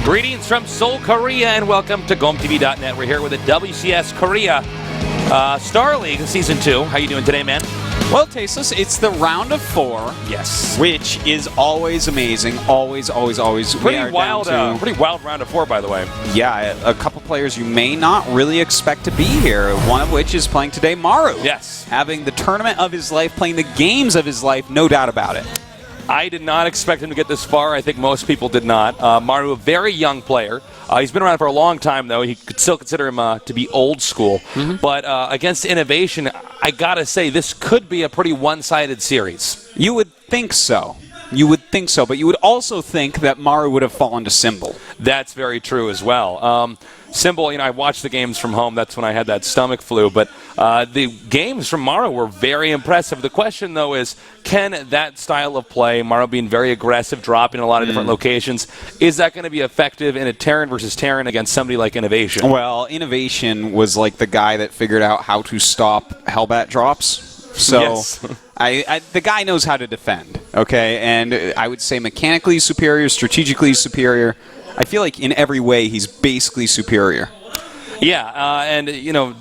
Greetings from Seoul, Korea, and welcome to GOMTV.net. We're here with the WCS Korea StarLeague Season 2. How you doing today, man? Well, Tasteless, it's the round of 4. Yes. Which is always amazing. Always. Pretty wild round of 4, by the way. Yeah, a couple players you may not really expect to be here. One of which is playing today, Maru. Yes. Having the tournament of his life, playing the games of his life, no doubt about it. I did not expect him to get this far. I think most people did not. Maru, a very young player. He's been around for a long time, though. He could still consider him to be old school. But against Innovation, I got to say, this could be a pretty one-sided series. You would think so. But you would also think that Maru would have fallen to Symbol. That's very true as well. Symbol, I watched the games from home. That's when I had that stomach flu. But the games from Maru were very impressive. The question, though, is can that style of play, Maru being very aggressive, dropping in a lot of different locations, is that going to be effective in a Terran versus Terran against somebody like Innovation? Well, Innovation was like the guy that figured out how to stop Hellbat drops. So yes. The guy knows how to defend, okay? And I would say mechanically superior, strategically superior. I feel like in every way he's basically superior. Yeah, and,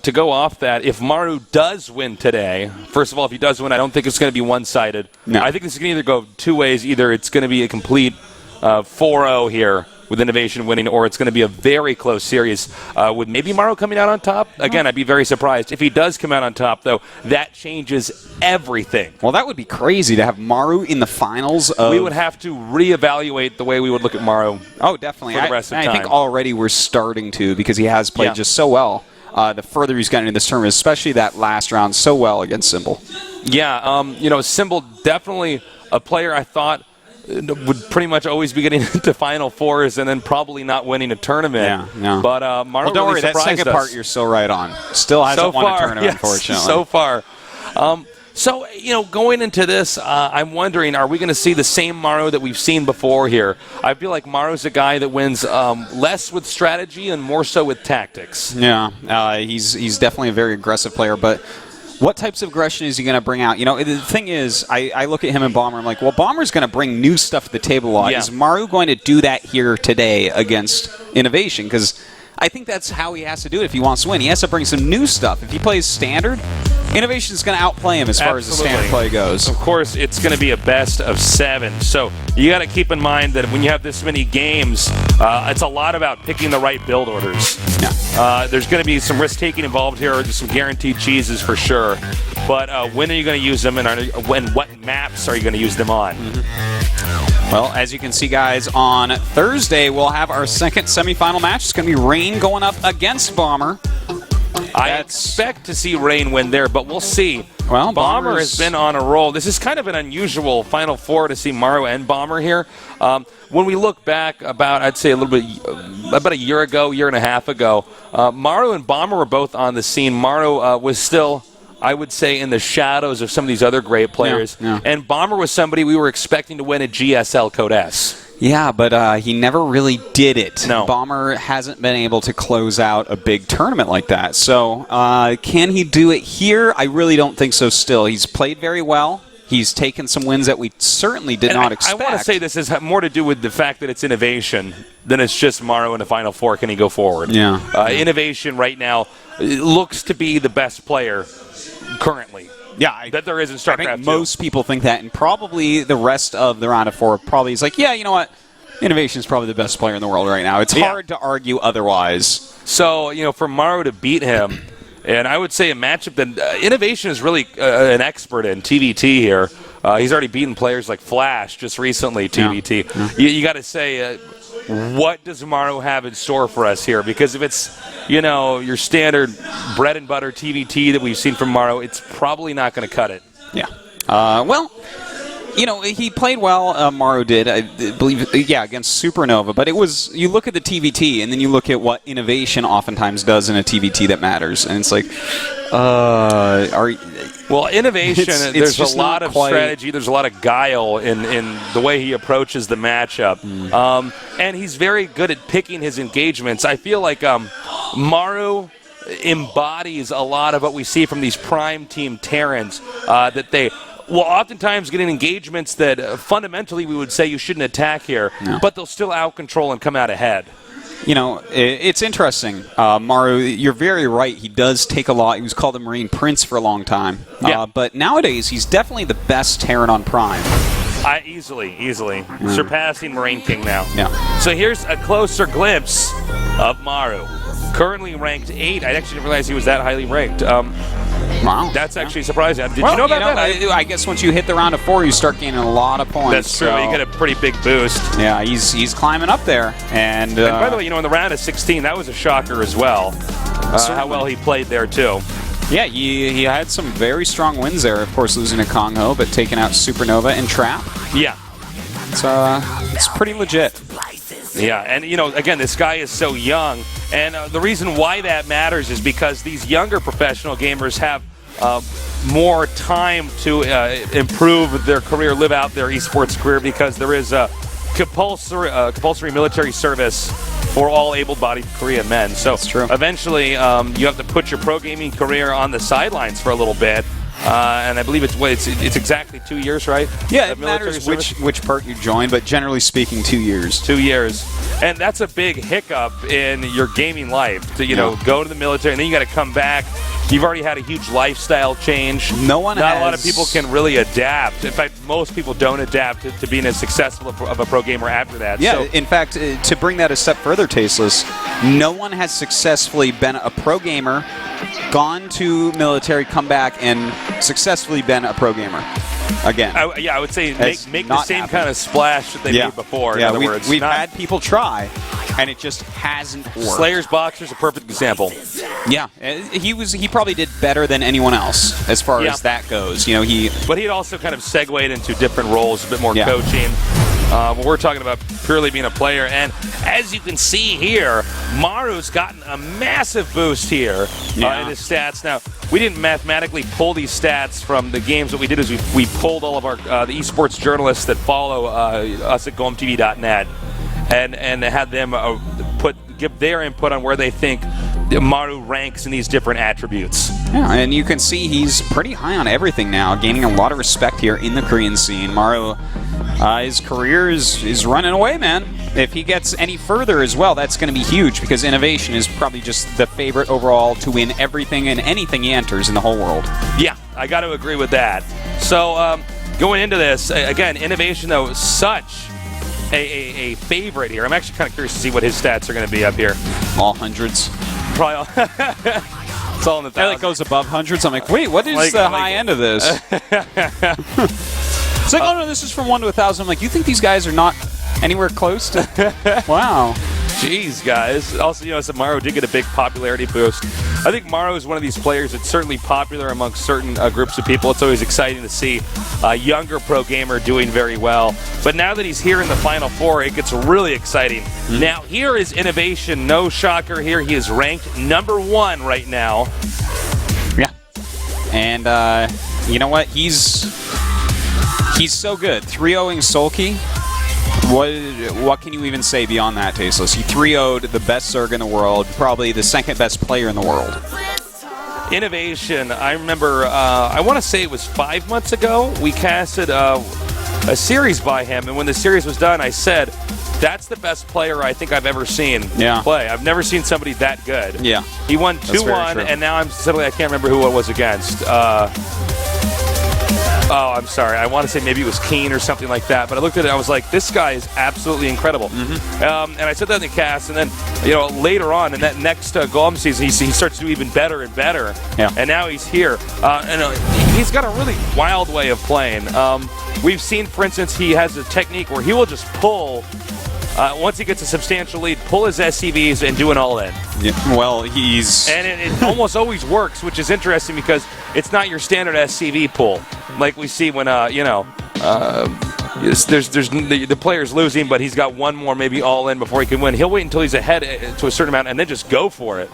to go off that, if Maru does win today, first of all, if he does win, I don't think it's going to be one-sided. No. I think this is going to either go two ways. Either it's going to be a complete 4-0 here with Innovation winning, or it's going to be a very close series with maybe Maru coming out on top. Again, I'd be very surprised. If he does come out on top, though, that changes everything. Well, that would be crazy to have Maru in the finals. We would have to reevaluate the way we would look at Maru. Oh, definitely. For the rest of I time. think already we're starting to, because he has played just so well. The further he's gotten into this tournament, especially that last round, so well against Symbol. Yeah, Symbol definitely a player I thought would pretty much always be getting into Final Fours and then probably not winning a tournament. Yeah. But Maru well, don't worry, that second part you're so right on. Still hasn't won a tournament, unfortunately. So far. So, going into this, I'm wondering, are we going to see the same Maru that we've seen before here? I feel like Maru's a guy that wins less with strategy and more so with tactics. Yeah, he's definitely a very aggressive player, but what types of aggression is he going to bring out? The thing is, I look at him and Bomber, I'm like, well, Bomber's going to bring new stuff to the table a lot. Yeah. Is Maru going to do that here today against Innovation? Because I think that's how he has to do it if he wants to win. He has to bring some new stuff. If he plays standard, Innovation's going to outplay him as far as the standard play goes. Of course, it's going to be a best of 7. So you got to keep in mind that when you have this many games, it's a lot about picking the right build orders. Yeah. There's going to be some risk-taking involved here, just some guaranteed cheeses for sure. But when are you going to use them, and what maps are you going to use them on? Well, as you can see, guys, on Thursday, we'll have our second semifinal match. It's going to be Rain going up against Bomber. I expect to see Rain win there, but we'll see. Well, Bomber has been on a roll. This is kind of an unusual Final Four to see Maru and Bomber here. When we look back about, I'd say about a year and a half ago, Maru and Bomber were both on the scene. Maru was still, I would say, in the shadows of some of these other great players. Yeah. And Bomber was somebody we were expecting to win a GSL Code S. Yeah, but he never really did it. No. Bomber hasn't been able to close out a big tournament like that. So can he do it here? I really don't think so still. He's played very well. He's taken some wins that we certainly did not expect. I want to say this has more to do with the fact that it's Innovation than it's just Maru in the Final Four. Can he go forward? Yeah. Innovation right now looks to be the best player currently. Yeah, that there is in Starcraft. I think most people think that, and probably the rest of the round of 4 probably is like, yeah, you know what? Innovation is probably the best player in the world right now. It's hard to argue otherwise. So, for Maru to beat him, and I would say a matchup that Innovation is really an expert in, TVT here. He's already beaten players like Flash just recently, TVT. Yeah. You got to say, what does Maru have in store for us here? Because if it's, your standard bread and butter TVT that we've seen from Maru, it's probably not going to cut it. Yeah. Well, he played well, Maru did, I believe, against Supernova. But it was, you look at the TVT, and then you look at what Innovation oftentimes does in a TVT that matters. And it's like, well, Innovation, there's a lot of strategy, there's a lot of guile in the way he approaches the matchup. And he's very good at picking his engagements. I feel like Maru embodies a lot of what we see from these prime team Terrans, that they will oftentimes get in engagements that fundamentally we would say you shouldn't attack here, but they'll still out-control and come out ahead. You know, it's interesting. Maru, you're very right. He does take a lot. He was called the Marine Prince for a long time. Yeah. But nowadays, he's definitely the best Terran on Prime. Easily. Surpassing Marine King now. Yeah. So here's a closer glimpse of Maru. Currently ranked 8. I actually didn't realize he was that highly ranked. Wow. That's actually surprising. Did you know about that? I guess once you hit the round of 4, you start gaining a lot of points. That's true. So. You get a pretty big boost. Yeah, he's climbing up there. And by the way, in the round of 16, that was a shocker as well. How well he played there, too. Yeah, he had some very strong wins there. Of course, losing to Kongho, but taking out Supernova and Trap. Yeah. It's pretty legit. Yeah, and again, this guy is so young, and the reason why that matters is because these younger professional gamers have more time to improve their career, live out their esports career, because there is a compulsory military service for all able-bodied Korean men. So that's true. Eventually, you have to put your pro gaming career on the sidelines for a little bit. And I believe it's exactly 2 years, right? Yeah, it matters which part you join, but generally speaking, 2 years. 2 years. And that's a big hiccup in your gaming life, to go to the military, and then you got to come back. You've already had a huge lifestyle change. Not a lot of people can really adapt. In fact, most people don't adapt to being as successful of a pro gamer after that. Yeah, in fact, to bring that a step further, Tasteless, no one has successfully been a pro gamer, gone to military, come back, and successfully been a pro gamer again. I would say make the same kind of splash that they made before. In other words, we've had people try, and it just hasn't worked. Slayer's Boxer's a perfect example. Yeah, he probably did better than anyone else as far as that goes. But he'd also kind of segued into different roles, a bit more coaching. But we're talking about purely being a player, and as you can see here, Maru's gotten a massive boost here in his stats. Now, we didn't mathematically pull these stats from the games. What we did is we pulled all of our the esports journalists that follow us at GOMTV.net and had them give their input on where they think Maru ranks in these different attributes. Yeah, and you can see he's pretty high on everything now, gaining a lot of respect here in the Korean scene. Maru, his career is running away, man. If he gets any further as well, that's going to be huge, because Innovation is probably just the favorite overall to win everything and anything he enters in the whole world. Yeah, I got to agree with that. So going into this, again, Innovation, though, such a favorite here. I'm actually kind of curious to see what his stats are going to be up here. All hundreds. Probably all. It's all in the thousands. It goes above hundreds. I'm like, wait, what is the high end of this? It's like, oh no, this is from 1 to 1,000. I'm like, you think these guys are not anywhere close to? Wow. Jeez, guys. Also, so Maru did get a big popularity boost. I think Maru is one of these players that's certainly popular amongst certain groups of people. It's always exciting to see a younger pro gamer doing very well. But now that he's here in the Final Four, it gets really exciting. Mm-hmm. Now, here is Innovation. No shocker here. He is ranked #1 right now. Yeah. And you know what? He's so good. 3-0ing Sulky. What can you even say beyond that, Tasteless? He 3-0'd the best Zerg in the world, probably the second best player in the world. Innovation, I remember, I want to say it was 5 months ago, we casted a series by him, and when the series was done, I said, that's the best player I think I've ever seen play. I've never seen somebody that good. Yeah. He won 2-1, and now suddenly I can't remember who it was against. Oh, I'm sorry. I want to say maybe it was Keen or something like that. But I looked at it and I was like, this guy is absolutely incredible. Mm-hmm. And I said that in the cast. And then, later on in that next Golem season, he starts to do even better and better. Yeah. And now he's here. And he's got a really wild way of playing. We've seen, for instance, he has a technique where he will just pull, once he gets a substantial lead, pull his SCVs and do an all-in. Yeah. Well, he's... And it almost always works, which is interesting because it's not your standard SCV pull. Like we see when, there's the player's losing, but he's got one more maybe all-in before he can win. He'll wait until he's ahead to a certain amount and then just go for it.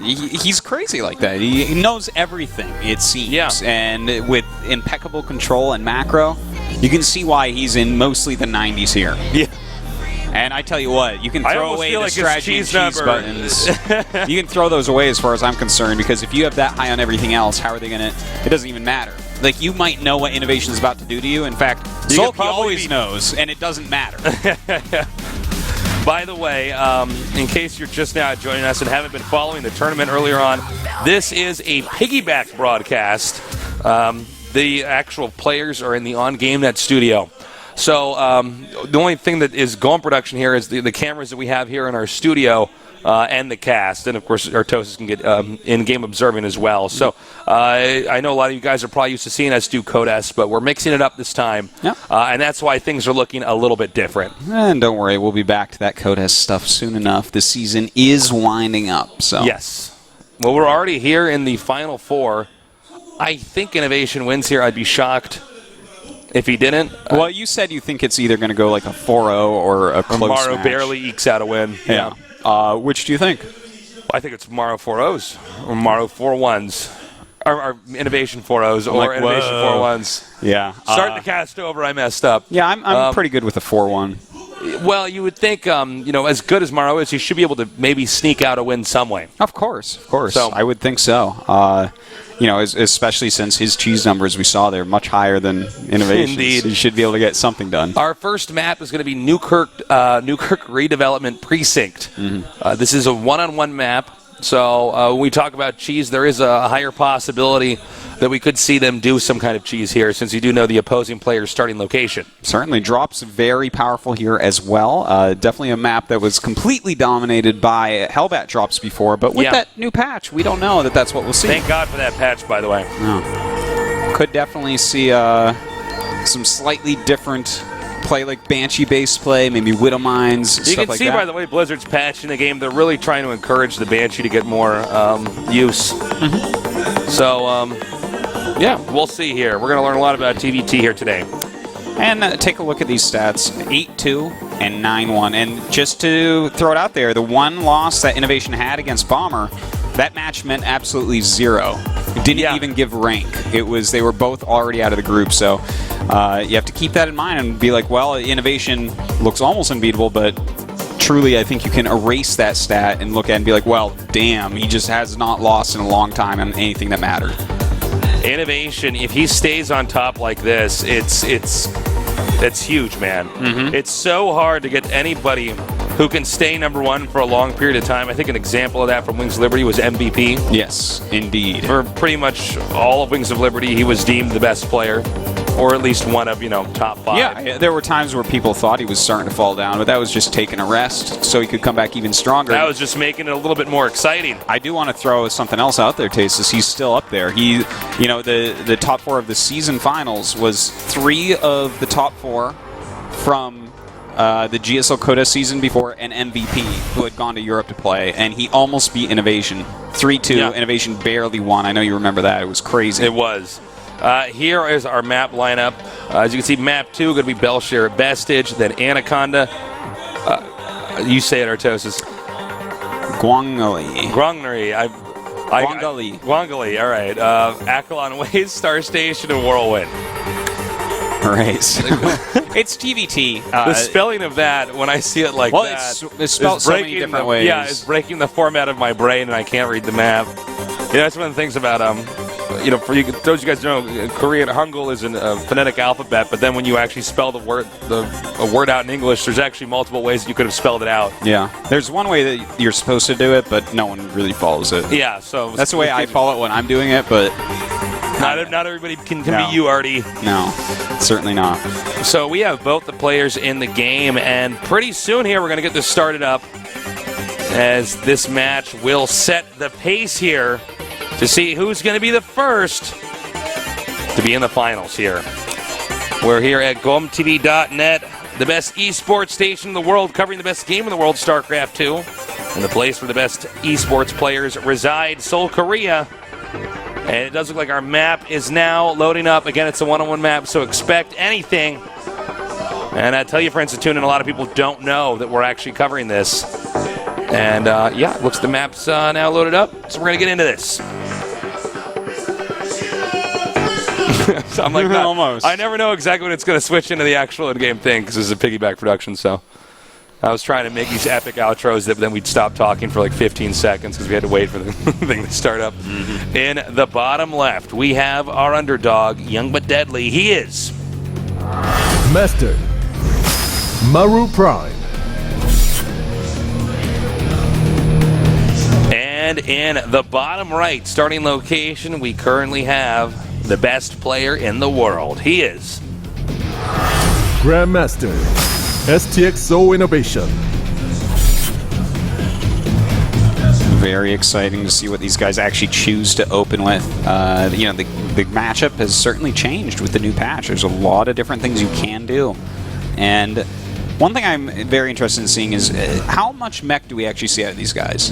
He's crazy like that. He knows everything, it seems. Yeah. And with impeccable control and macro, you can see why he's in mostly the 90s here. Yeah. And I tell you what, you can throw away the strategy and cheese buttons. You can throw those away as far as I'm concerned, because if you have that high on everything else, how are they going to... It doesn't even matter. like you might know what Innovation is about to do to you. In fact, Sulky always knows, and it doesn't matter. By the way, in case you're just now joining us and haven't been following the tournament earlier on, this is a piggyback broadcast. The actual players are in the on-GameNet studio. So the only thing that is going production here is the cameras that we have here in our studio and the cast. And, of course, Artosis can get in-game observing as well. So I know a lot of you guys are probably used to seeing us do Codes, but we're mixing it up this time. Yep. And that's why things are looking a little bit different. And don't worry, we'll be back to that Codes stuff soon enough. The season is winding up. So yes. Well, we're already here in the Final Four. I think Innovation wins here. I'd be shocked if he didn't. Well, you said you think it's either going to go like a 4-0 or a close Maru match. barely ekes out a win. Yeah. Which do you think? I think it's Maru 4-0s or Maru 4-1s. Or Innovation 4-0s or like, Innovation 4-1s. Yeah. Start the cast over. I messed up. Yeah, I'm pretty good with a 4-1. Well, you would think, as good as Maru is, he should be able to maybe sneak out a win some way. Of course. So, I would think so. Especially since his cheese numbers we saw there much higher than Innovation. Indeed. So he should be able to get something done. Our first map is going to be Newkirk Redevelopment Precinct. Mm-hmm. This is a one-on-one map. So when we talk about cheese, there is a higher possibility that we could see them do some kind of cheese here, since you do know the opposing player's starting location. Certainly. Drops very powerful here as well. Definitely a map that was completely dominated by Hellbat drops before, but with that new patch, we don't know that that's what we'll see. Thank God for that patch, by the way. Could definitely see some slightly different play, like Banshee-based play, maybe Widow Mines, you stuff can like see, that. by the way, Blizzard's patching the game. They're really trying to encourage the Banshee to get more use. Mm-hmm. So, we'll see here. We're going to learn a lot about TVT here today. And take a look at these stats, 8-2 and 9-1. And just to throw it out there, the one loss that Innovation had against Bomber, that match meant absolutely zero. It didn't even give rank. They were both already out of the group. So you have to keep that in mind and be like, well, Innovation looks almost unbeatable, but truly I think you can erase that stat and look at it and be like, well, damn, he just has not lost in a long time on anything that mattered. Innovation, if he stays on top like this, it's huge, man. Mm-hmm. It's so hard to get anybody who can stay number one for a long period of time. I think an example of that from Wings of Liberty was MVP. Yes, indeed. For pretty much all of Wings of Liberty, he was deemed the best player, or at least one of, top 5. Yeah, there were times where people thought he was starting to fall down, but that was just taking a rest so he could come back even stronger. That was just making it a little bit more exciting. I do want to throw something else out there, Tastes. He's still up there. The top 4 of the season finals was 3 of the top 4 from the GSL Korea season before, an MVP who had gone to Europe to play, and he almost beat Innovation. 3-2, Yeah. Innovation barely won. I know you remember that. It was crazy. It was. Here is our map lineup. As you can see, map 2 going to be Belshire at Vestige, then Anaconda. You say it, Artosis. Guangali. Guangali, all right. Akalon Ways, Star Station, and Whirlwind. Right. It's TVT. The spelling of that, when I see it like that, it's spelled so many different ways. Yeah, it's breaking the format of my brain, and I can't read the map. Yeah, that's one of the things about for those of you guys know, Korean Hangul is a phonetic alphabet, but then when you actually spell a word out in English, there's actually multiple ways that you could have spelled it out. Yeah, there's one way that you're supposed to do it, but no one really follows it. Yeah, so that's the way I follow it when I'm doing it, but not everybody can be you, Artie. No, certainly not. So we have both the players in the game, and pretty soon here we're going to get this started up, as this match will set the pace here to see who's going to be the first to be in the finals here. We're here at GOMTV.net, the best esports station in the world, covering the best game in the world, Starcraft 2, and the place where the best esports players reside, Seoul, Korea. And it does look like our map is now loading up. Again, it's a one-on-one map, so expect anything. And I tell you, friends, to tune in, a lot of people don't know that we're actually covering this. And, it looks the map's now loaded up, so we're going to get into this. So I'm like, almost. I never know exactly when it's going to switch into the actual in-game thing, because this is a piggyback production, so. I was trying to make these epic outros that then we'd stop talking for like 15 seconds because we had to wait for the thing to start up. In the bottom left, we have our underdog, young but deadly. He is Master Maru Prime. And in the bottom right, starting location, we currently have the best player in the world. He is Grandmaster STXO Innovation. Very exciting to see what these guys actually choose to open with. You know, the matchup has certainly changed with the new patch. There's a lot of different things you can do. And one thing I'm very interested in seeing is how much mech do we actually see out of these guys?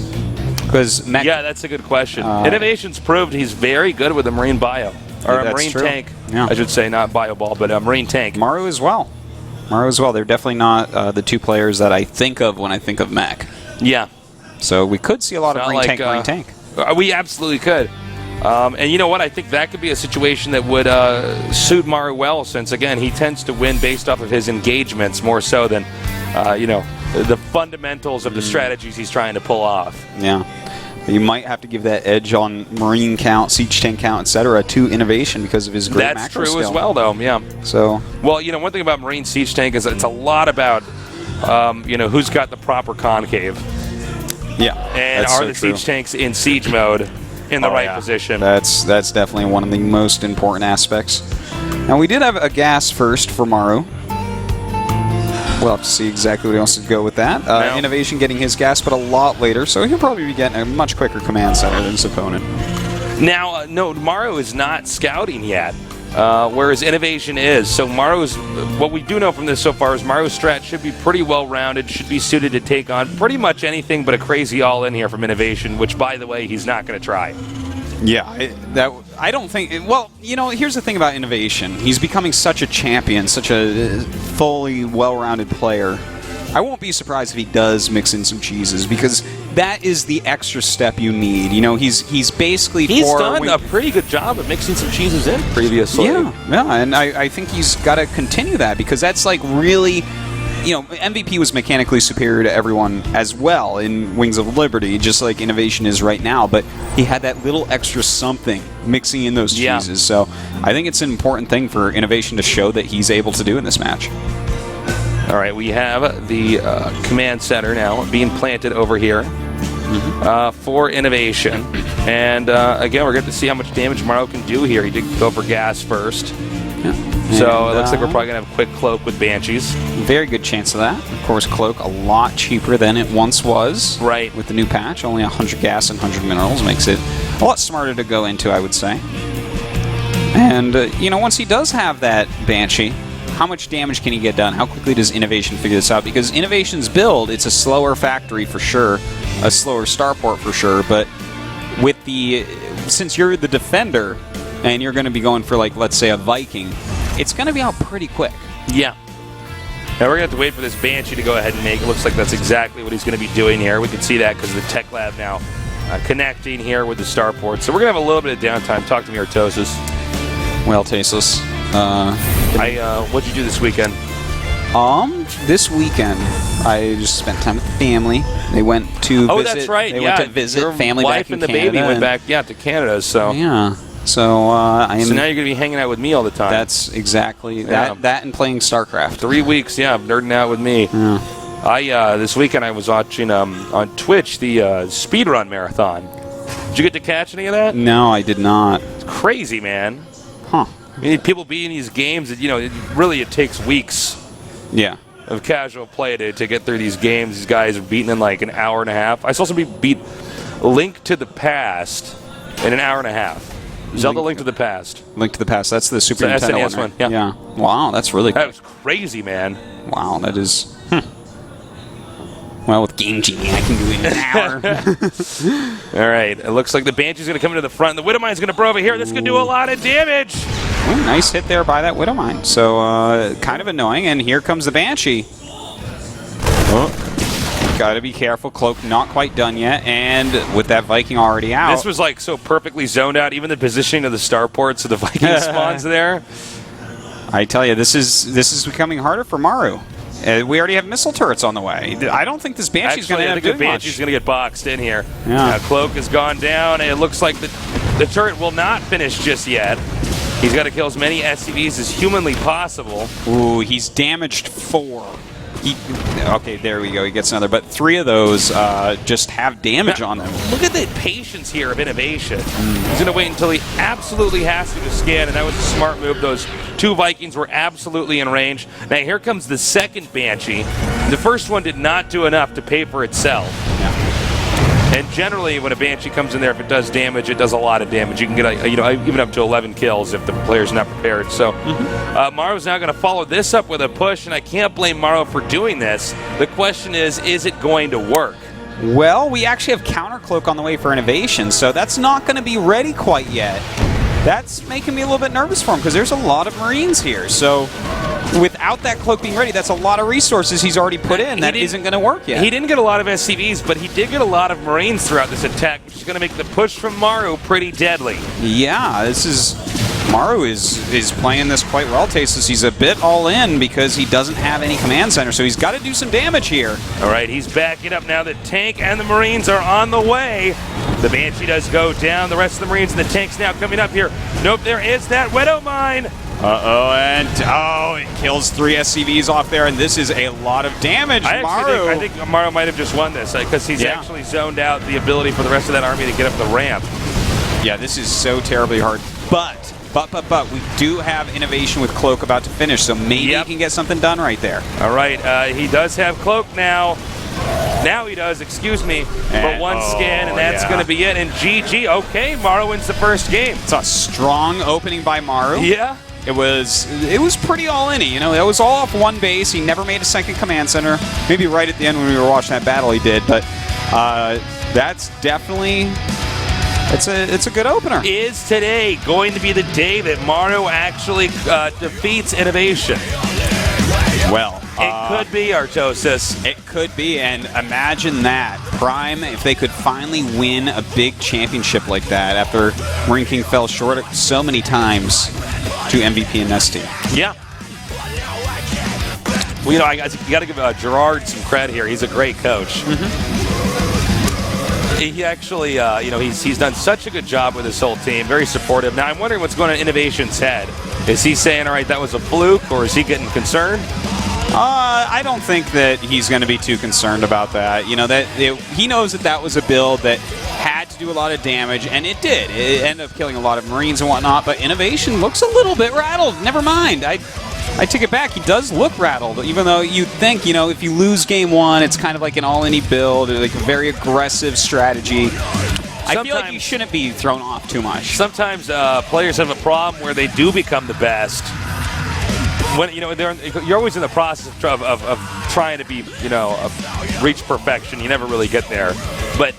Because mech, yeah, that's a good question. Innovation's proved he's very good with a marine bio. Or a marine tank, yeah. I should say, not bio ball, but a marine tank. Maru as well. Maru as well. They're definitely not the two players that I think of when I think of mech. Yeah. So we could see a lot of marine tank. We absolutely could. And you know what? I think that could be a situation that would suit Maru well, since, again, he tends to win based off of his engagements more so than, you know, the fundamentals of the strategies he's trying to pull off. Yeah. You might have to give that edge on marine count, siege tank count, etc. to Innovation because of his great macro That's true skill. as well, though, yeah. So, well, you know, one thing about marine siege tank is it's a lot about, you know, who's got the proper concave. yeah. And are the siege tanks in siege mode in the right position? That's definitely one of the most important aspects. Now, we did have a gas first for Maru. We'll have to see exactly what he wants to go with that. Innovation getting his gas, but a lot later, so he'll probably be getting a much quicker command center than his opponent. Now, no, Maru is not scouting yet, whereas Innovation is. So Maru's, what we do know from this so far is Maru's strat should be pretty well-rounded, should be suited to take on pretty much anything but a crazy all-in here from Innovation, which, by the way, he's not going to try. Yeah, I don't think... Well, you know, here's the thing about Innovation. He's becoming such a champion, such a fully well-rounded player. I won't be surprised if he does mix in some cheeses, because that is the extra step you need. You know, he's basically... He's done a pretty good job of mixing some cheeses in previously. Yeah, and I think he's got to continue that, because that's like really... You know, MVP was mechanically superior to everyone as well in Wings of Liberty, just like Innovation is right now, but he had that little extra something mixing in those cheeses. So I think it's an important thing for Innovation to show that he's able to do in this match. All right, we have the command center now being planted over here for Innovation. And again, we're going to see how much damage Maru can do here. He did go for gas first. Yeah. So it looks like we're probably going to have a quick cloak with Banshees. Very good chance of that. Of course, cloak a lot cheaper than it once was. Right. With the new patch, only 100 gas and 100 minerals makes it a lot smarter to go into, I would say. And, you know, once he does have that Banshee, how much damage can he get done? How quickly does Innovation figure this out? Because Innovation's build, it's a slower factory for sure, a slower starport for sure, but with the... Since you're the defender, and you're going to be going for, like, let's say a Viking, it's going to be out pretty quick. Yeah. Now we're going to have to wait for this Banshee to go ahead and make. It looks like that's exactly what he's going to be doing here. We can see that because the Tech Lab now connecting here with the starport. So we're going to have a little bit of downtime. Talk to me, Artosis. Well, tasteless. What'd you do this weekend? This weekend, I just spent time with the family. They went to visit. Oh, that's right. They went to visit your family wife back in and the Canada. baby went back, to Canada. So yeah. So I am. So now you're going to be hanging out with me all the time. That's exactly that and playing Starcraft. 3 weeks, nerding out with me. Yeah. This weekend I was watching on Twitch the speedrun marathon. Did you get to catch any of that? No, I did not. It's crazy, man. Huh. I mean, people beating these games. You know, it takes weeks. Yeah. Of casual play to get through these games. These guys are beating in like an hour and a half. I saw somebody beat Link to the Past in an hour and a half. Zelda Link to the Past. Link to the Past. That's the Super It's Nintendo SNES one, one. Yeah. Wow, that's really cool. That was crazy, man. Wow, that is... Well, with Game Genie, I can do it in an hour. All right. It looks like the Banshee's going to come into the front. The Widowmine's going to bro over here. This could do a lot of damage. Ooh, nice hit there by that Widowmine. So, kind of annoying. And here comes the Banshee. Oh, gotta be careful. Cloak not quite done yet. And with that Viking already out. This was like so perfectly zoned out. Even the positioning of the starport, so the Viking spawns there. I tell you, this is becoming harder for Maru. We already have missile turrets on the way. I don't think this Banshee's going to end up doing much. Banshee's going to get boxed in here. Yeah. Cloak has gone down, and it looks like the turret will not finish just yet. He's got to kill as many SCVs as humanly possible. Ooh, he's damaged 4. Okay, there we go. He gets another. But 3 of those just have damage on them. Look at the patience here of Innovation. He's going to wait until he absolutely has to scan, and that was a smart move. Those 2 Vikings were absolutely in range. Now here comes the second Banshee. The first one did not do enough to pay for itself. Yeah. And generally, when a Banshee comes in there, if it does damage, it does a lot of damage. You can get, even up to 11 kills if the player's not prepared. So, Maru's now going to follow this up with a push, and I can't blame Maru for doing this. The question is it going to work? Well, we actually have Counter Cloak on the way for Innovation, so that's not going to be ready quite yet. That's making me a little bit nervous for him because there's a lot of Marines here. So, without that cloak being ready, that's a lot of resources he's already put in that isn't going to work yet. He didn't get a lot of SCVs, but he did get a lot of Marines throughout this attack, which is going to make the push from Maru pretty deadly. Yeah, Maru is playing this quite well, Tasteless. He's a bit all in because he doesn't have any command center, so he's got to do some damage here. All right, he's backing up now. The tank and the Marines are on the way. The Banshee does go down. The rest of the Marines and the tank's now coming up here. Nope, there is that Widow Mine. And it kills 3 SCVs off there, and this is a lot of damage. I think Maru might have just won this because he's actually zoned out the ability for the rest of that army to get up the ramp. Yeah, this is so terribly hard. But we do have Innovation with Cloak about to finish, so maybe he can get something done right there. All right, he does have Cloak now. Now he does, excuse me, for one scan, and that's going to be it. And GG, okay, Maru wins the first game. It's a strong opening by Maru. Yeah. It was pretty all-in-y, it was all off one base. He never made a second command center. Maybe right at the end when we were watching that battle he did, but that's definitely it's a good opener. Is today going to be the day that Maru actually defeats Innovation? Well, it could be, Artosis. It could be, and imagine that. Prime, if they could finally win a big championship like that after Marine King fell short so many times to MVP and Nesty. Yeah. Well, you got to give Gerard some credit here. He's a great coach. He actually, he's done such a good job with his whole team. Very supportive. Now, I'm wondering what's going on in Innovation's head. Is he saying, all right, that was a fluke, or is he getting concerned? I don't think that he's going to be too concerned about that. He knows that was a build that had to do a lot of damage, and it did. It ended up killing a lot of Marines and whatnot, but Innovation looks a little bit rattled. Never mind. I take it back. He does look rattled, even though you'd think, if you lose game 1, it's kind of like an all-in build, like a very aggressive strategy. I feel like you shouldn't be thrown off too much. Sometimes players have a problem where they do become the best. When you're always in the process of trying to be, reach perfection. You never really get there. But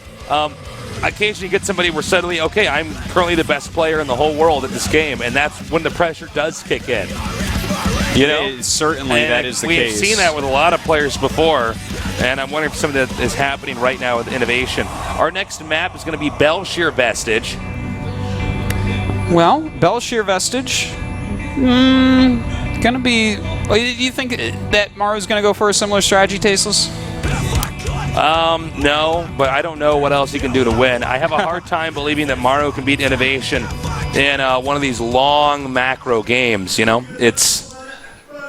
occasionally you get somebody where suddenly, okay, I'm currently the best player in the whole world at this game, and that's when the pressure does kick in. Certainly that is the case. We've seen that with a lot of players before, and I'm wondering if some of that is happening right now with Innovation. Our next map is going to be Belshire Vestige. Well, Belshire Vestige, going to be... Do you think that Maru's going to go for a similar strategy, Tasteless? No, but I don't know what else he can do to win. I have a hard time believing that Maru can beat Innovation in one of these long macro games, It's...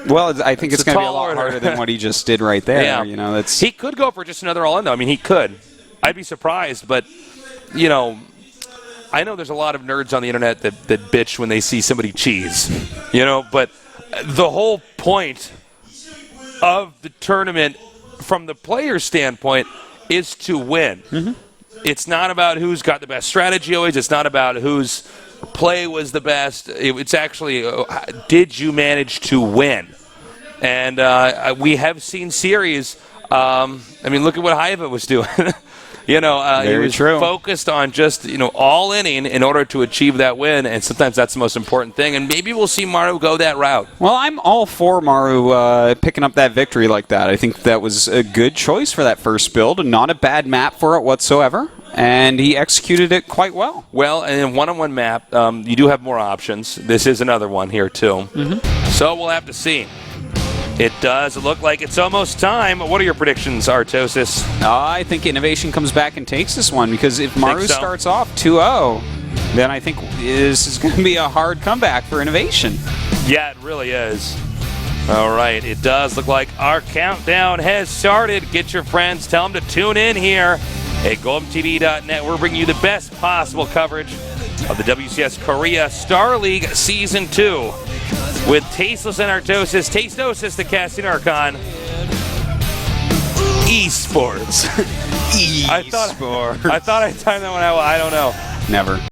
Well, I think it's going to be a lot harder than what he just did right there. Yeah. He could go for just another all-in, though. I mean, he could. I'd be surprised, but, I know there's a lot of nerds on the internet that bitch when they see somebody cheese, but the whole point of the tournament from the player's standpoint is to win. It's not about who's got the best strategy always. It's not about whose play was the best. It's actually, did you manage to win? And we have seen series. Look at what Haiva was doing. He was focused on just, all inning in order to achieve that win, and sometimes that's the most important thing, and maybe we'll see Maru go that route. Well, I'm all for Maru picking up that victory like that. I think that was a good choice for that first build, and not a bad map for it whatsoever, and he executed it quite well. Well, and in one-on-one map, you do have more options. This is another one here, too. So we'll have to see. It does look like it's almost time. What are your predictions, Artosis? I think Innovation comes back and takes this one, because if Maru so? starts off 2-0, then I think this is going to be a hard comeback for Innovation. Yeah, it really is. All right, it does look like our countdown has started. Get your friends, tell them to tune in here at GOMTV.net. We're bringing you the best possible coverage of the WCS Korea StarLeague Season 2 with Tasteless and Artosis, Tastosis, the casting Archon, Esports. Esports. I thought I timed that one out. I don't know. Never.